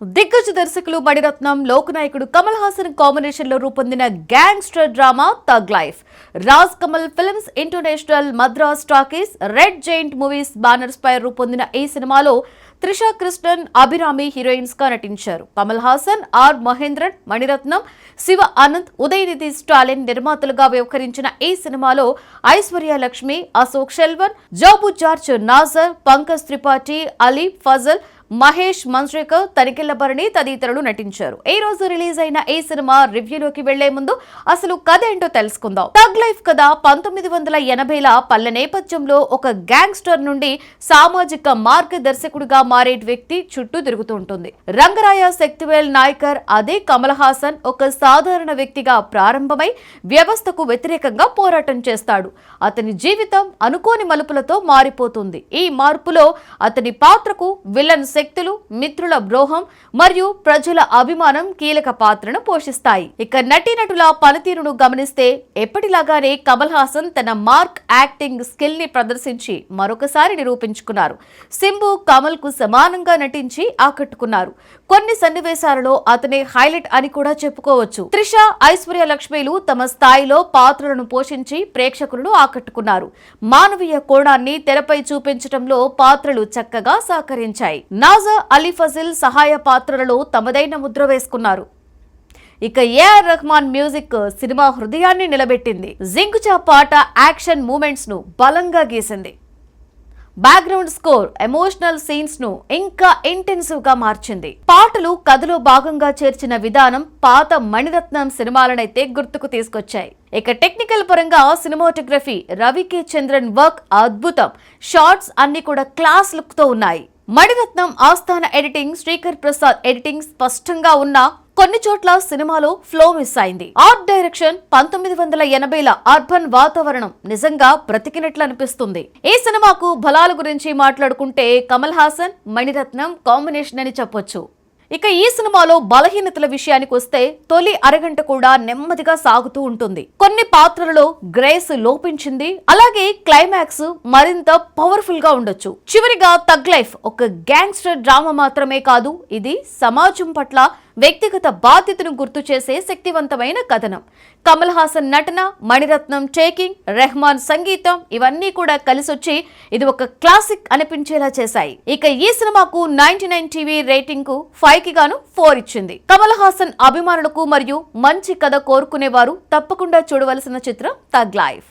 దిగ్గజ దర్శకులు మణిరత్నం లోకనాయకుడు కమల్ హాసన్ కాంబినేషన్ లో రూపొందిన gangster drama thug life Raaj Kamal films international Madras talkies red giant movies banners పై రూపొందిన ఈ సినిమాలో త్రిషా కృష్ణన్ అభిరామి హీరోయిన్స్ గా నటించారు. కమల్ హాసన్, ఆర్ మహేంద్రన్, మణిరత్నం, శివ అనంత్, ఉదయనిధి స్టాలిన్ నిర్మాతలుగా వ్యవహరించిన ఈ సినిమాలో ఐశ్వర్య లక్ష్మి, అశోక్ శెల్వన్, జోబు జార్జ్, నాజర్, పంకజ్ త్రిపాఠి, అలీ ఫజల్, మహేష్ మంజ్రేకర్, తనికెళ్ల భరణి తదితరులు నటించారు. ఈ రోజు రిలీజ్ అయిన ఈ సినిమా రివ్యూలోకి వెళ్లే ముందు అసలు కథ ఏంటో తెలుసుకుందాం. థగ్ లైఫ్ కథ 1980ల పల్లె నేపథ్యంలో ఒక గ్యాంగ్స్టర్ నుండి సామాజిక మార్గదర్శకుడిగా మారే వ్యక్తి చుట్టూ తిరుగుతూ ఉంటుంది. రంగరాయ శక్తివేల్ నాయకర్ అదే కమల్ హాసన్ ఒక సాధారణ వ్యక్తిగా ప్రారంభమై వ్యవస్థకు వ్యతిరేకంగా పోరాటం చేస్తాడు. అతని జీవితం అనుకోని మలుపులతో మారిపోతుంది. ఈ మార్పులో అతని పాత్రకు విలన్ శక్తులు, మిత్రుల ద్రోహం మరియు ప్రజల అభిమానం కీలక పాత్రను పోషిస్తాయి. ఇక నటీనటుల పనితీరును గమనిస్తే ఎప్పటిలాగానే కమల్ హాసన్ తన మార్క్ యాక్టింగ్ స్కిల్ ని ప్రదర్శించి మరొకసారి నిరూపించుకున్నారు. సింబు కమల్ కు సమానంగా నటించి ఆకట్టుకున్నారు. కొన్ని సన్నివేశాలలో అతనే హైలైట్ అని కూడా చెప్పుకోవచ్చు. త్రిష, ఐశ్వర్య లక్ష్మిలు తమ స్థాయిలో పాత్రలను పోషించి ప్రేక్షకులను ఆకట్టుకున్నారు. మానవీయ కోణాన్ని తెరపై చూపించడంలో పాత్రలు చక్కగా సహకరించాయి. నాజర్, అలీ ఫజిల్ సహాయ పాత్రలలో తమదైన ముద్ర వేసుకున్నారు. ఇక ఏఆర్ రెహమాన్ మ్యూజిక్ సినిమా హృదయాన్ని నిలబెట్టింది. జింకుచా పాట యాక్షన్ మూమెంట్స్ ను బలంగా గీసింది. బ్యాక్గ్రౌండ్ స్కోర్ ఎమోషనల్ సీన్స్ ను ఇంకా ఇంటెన్సివ్ గా మార్చింది. పాటలు కథలో భాగంగా చేర్చిన విధానం పాత మణిరత్నం సినిమాలనైతే గుర్తుకు తీసుకొచ్చాయి. ఇక టెక్నికల్ పరంగా సినిమాటోగ్రఫీ, రవి కే చంద్రన్ వర్క్ అద్భుతం. షార్ట్స్ అన్ని కూడా క్లాస్ లుక్ తో ఉన్నాయి. మణిరత్నం ఆస్థాన ఎడిటింగ్, శ్రీకర్ ప్రసాద్ ఎడిటింగ్ స్పష్టంగా ఉన్నా కొన్ని చోట్ల సినిమాలో ఫ్లో మిస్ అయింది. ఆర్ట్ డైరెక్షన్ 1980ల అర్బన్ వాతావరణం నిజంగా బ్రతికినట్లు అనిపిస్తుంది. ఈ సినిమాకు బలాల గురించి మాట్లాడుకుంటే కమల్ హాసన్, మణిరత్నం కాంబినేషన్ అని చెప్పొచ్చు. ఇక ఈ సినిమాలో బలహీనతల విషయానికి వస్తే తొలి అరగంట కూడా నెమ్మదిగా సాగుతూ ఉంటుంది. కొన్ని పాత్రలలో గ్రేస్ లోపించింది. అలాగే క్లైమాక్స్ మరింత పవర్ఫుల్ గా ఉండొచ్చు. చివరిగా థగ్ లైఫ్ ఒక గ్యాంగ్స్టర్ డ్రామా మాత్రమే కాదు, ఇది సమాజం పట్ల వ్యక్తిగత బాధ్యతను గుర్తు చేసే శక్తివంతమైన కథనం. కమల్ హాసన్ నటన, మణిరత్నం టేకింగ్, రెహమాన్ సంగీతం ఇవన్నీ కూడా కలిసొచ్చి ఇది ఒక క్లాసిక్ అనిపించేలా చేశాయి. ఇక ఈ సినిమాకు 99 టీవీ రేటింగ్ కు 5 కి గాను 4 ఇచ్చింది. కమల్ హాసన్ అభిమానులకు మరియు మంచి కథ కోరుకునేవారు తప్పకుండా చూడవలసిన చిత్రం థగ్ లైఫ్.